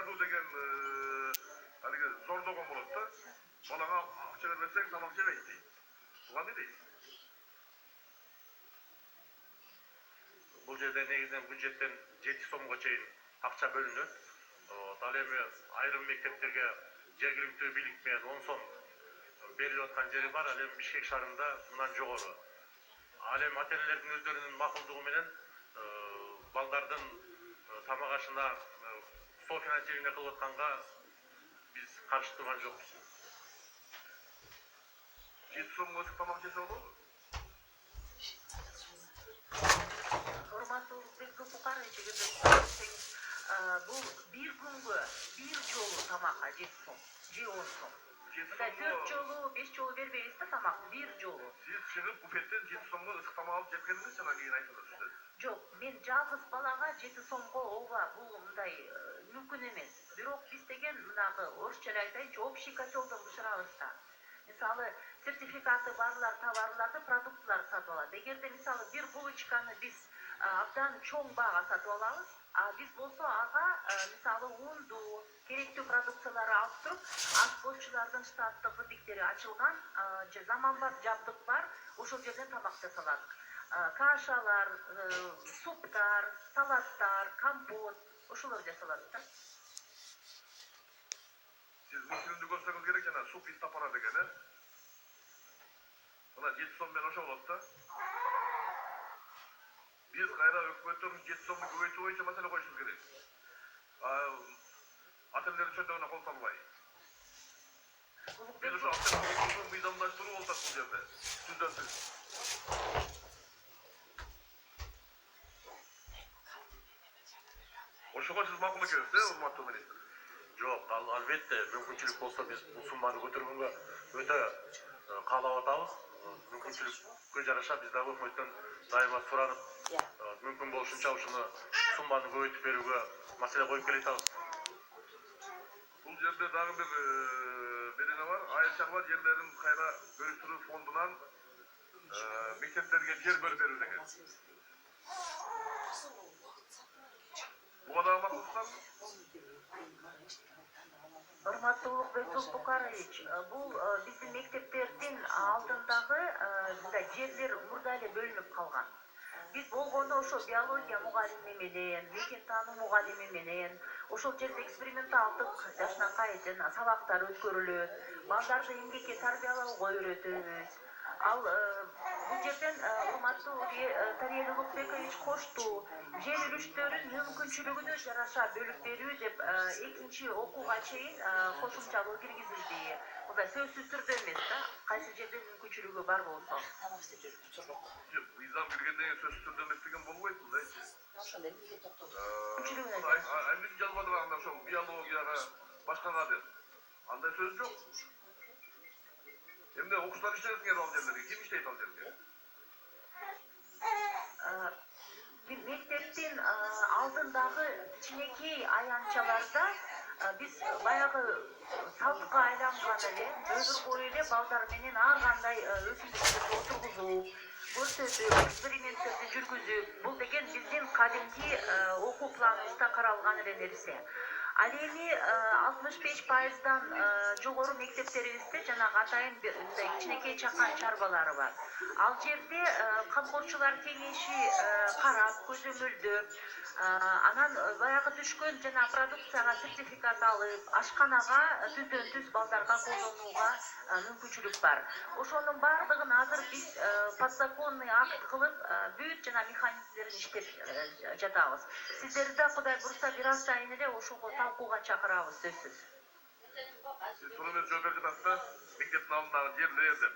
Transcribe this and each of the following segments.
сатуу деген алиги зордогон болот да. Балага акча бербесең тамак жебейт дейт. Буга эмне дейсиз? Бул жерде негизинен бюджеттен 7 сомго чейин акча бөлүнөт. Ал эми айрым мектептерге жергиликтүү бийлик менен 10 сом берилип аткан жери бар. Ал эми Бишкек шаарында мындан жогору. Ал эми ата-энелердин өздөрүнүн макулдугу менен балдардын тамак ашына софинансирование кылып атканга биз каршы турган жокпуз. 7 сомго тамак жесе болобу? Урматтуу Бекзул Букарович, бул бир күнгө бир жолу тамакка 7 сом, же 10 сом. Мындай 4 жолу, 5 жолу бербейбиз да тамак, бир жолу. Сиз чыгып буфеттен 7 сомго ысык тамак алып жеп келдиңиз, анан кийин айтып атасыз. Жок, мен жалгыз балага 7 сомго ооба, бул мындай мүмкүн эмес. Бирок биз деген мынагы орусча эле айтайынчы, общий котелдон бышырабыз да. Мисалы, сертификаты барлар товарларды, продуктыларды сатып алат. Эгерде мисалы бир булочканы биз абдан чоң баага сатып алабыз, а биз болсо ага мисалы унду, керектүү продукцияларды алып туруп, ашпозчулардын штаттык бутиктери ачылган, же заманбап жабдык бар, ошол жерден тамак жасалат. Кашалар, суптар, салаттар, компот, ошолор жасалат да. Сиз мультфильмди көрсөңүз керек, жана суп истапара деген, Мына 7 сом менен ошо болот да. Биз кайра өкмөттөн 7 сомду көбөйтүү боюнча маселе коюшубуз керек. Ата-энелердин чөндөөгүнө кол салбай. Биз ошо ата-энелерди мыйзамдаштыруу болуп атат бул жерде. Түздөн түз. Ошого сиз макул экенсиз, урматтуу министр. Жок, албетте мүмкүнчүлүк болсо биз бул сумманы көтөргөнгө өтө каалап атабыз. Мүмкүнчүлүккө жараша биз дагы өкмөттөн дайыма суранып, мүмкүн болушунча ушуну сумманы көбөйтүп берүүгө маселе коюп келе атабыз. Бул жерде дагы бир берене бар. Айыл чарба жерлерин кайра бөлүштүрүү фондунан мектептерге жер бөлүп берүү деген. Буга дагы макулсызбы? Урматтуу Бекзул Букарович, бул биздин мектептердин алдындагы жерлер мурда эле бөлүнүп калган. Биз болгондо ошо биология мугалими менен, мекен таануу мугалими менен, ошол жерде эксперименталдык жашынакай сабактар өткөрүлөт, балдарды эмгекке тарбиялоого үйрөтөбүз. Ал бул жерден урматтуу Тариел Улукбекович кошту, жер үлүштөрүн мүмкүнчүлүгүнө жараша бөлүп берүү деп экинчи окууга чейин кошумчалоо киргизилди. Мындай сөзсүз түрдө эмес да, кайсы жерде мүмкүнчүлүгү бар болсо. Мыйзам киргенден сөзсүз түрдө эмес деген болбойт да. Ошондой эмне токтоту. Эмне жазбадыр анда ошо биологияга башкага деп. Андай сөз жок. Эмне окуучулар иштебесиңер ал жерлерге, ким иштейт ал жерге? Мектептин алдындагы кичинекей аянтчаларда биз баягы салтка айланган эле өмүр бою эле балдар менен ар кандай өсүмдүктөрдү отургузуп, көрсөтүп, эксперименттерди жүргүзүп, бул деген биздин кадимки окуу планыбызда каралган эле нерсе. Ал эми 65%дан жогору мектептерибизде жанагы атайын кичинекей чакан чарбалары бар. Ал жерде колхозчулар кеңеши карап, көзөмөлдөп, анан баягы түшкөн жана продукцияга сертификат алып, ашканага түздөн түз балдарга колдонууга мүмкүнчүлүк бар. Ошонун бардыгын азыр биз подзаконный акт кылып, бүт жана механизмдерин иштеп жатабыз. Сиздерди да Кудай бурса бир аз сайын эле ошого талкууга чакырабыз сөзсүз. Сиз туруп жооп берип жатасыз да, мектептин алдындагы жерлер деп.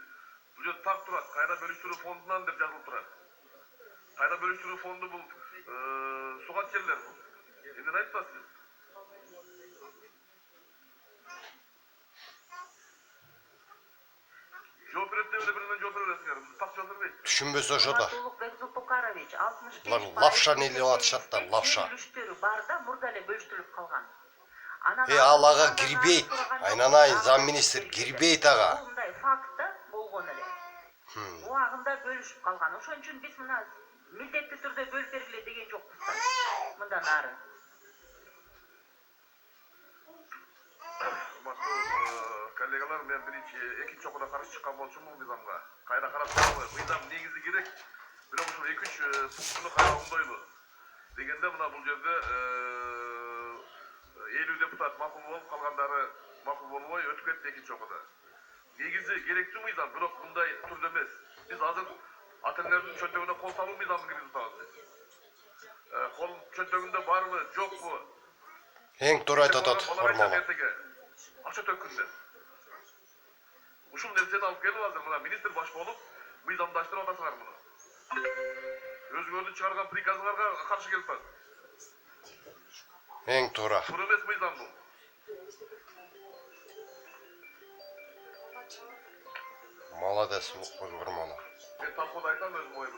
Бул жерде так турат, кайра бөлүштүрүү фондунан деп жазылып турат. Кайра бөлүштүрүү фонду бул сугат жерлер бул. Эмнени айтып атасыз? Жооп берет деп эле биринен жооп бере бересиңер. Так жооп бербейт. Түшүнбөсө ошодо. Бекзул Букарович 65%. Булар лапшаны элеп атышат да, лапша. Үлүштөрү бар да, мурда эле бөлүштүрүлүп калган. Ал ага кирбейт. Айнанайын замминистр кирбейт ага. Бул мындай факт да болгон эле. Убагында бөлүшүп калган. Ошон үчүн биз мына милдеттүү түрдө бөлүп бергиле деген жокпуз да. Мындан ары. дагы мен экинчи окууда каршы чыккан болчумун мыйзамга. Кайра карап чыгабы. Мыйзам негизи керек. Бирок ушул 2-3 пунктуну кайра оңдойлу. Дегенде мына бул жерде 50 депутат макул болуп, калгандары макул болбой өтүп кетти экинчи окууда. Негизи керектүү мыйзам, бирок мындай түрдө эмес. Биз азыр ата-энелердин чөнтөгүнө кол салуу мыйзамын киргизип атабыз. Кол чөнтөгүндө барбы, жокпу? Эң туура айтып атат формула. Акча төккүндө. Ушул нерсени алып келип азыр мына министр баш болуп мыйзамдаштырып атасыңар муну. Өзүңөрдүн чыгарган приказыңарга каршы келип атат. Эң туура. Туура эмес мыйзам бул. Молодец, формула. Мен талкууда айтам өзүм оюмду.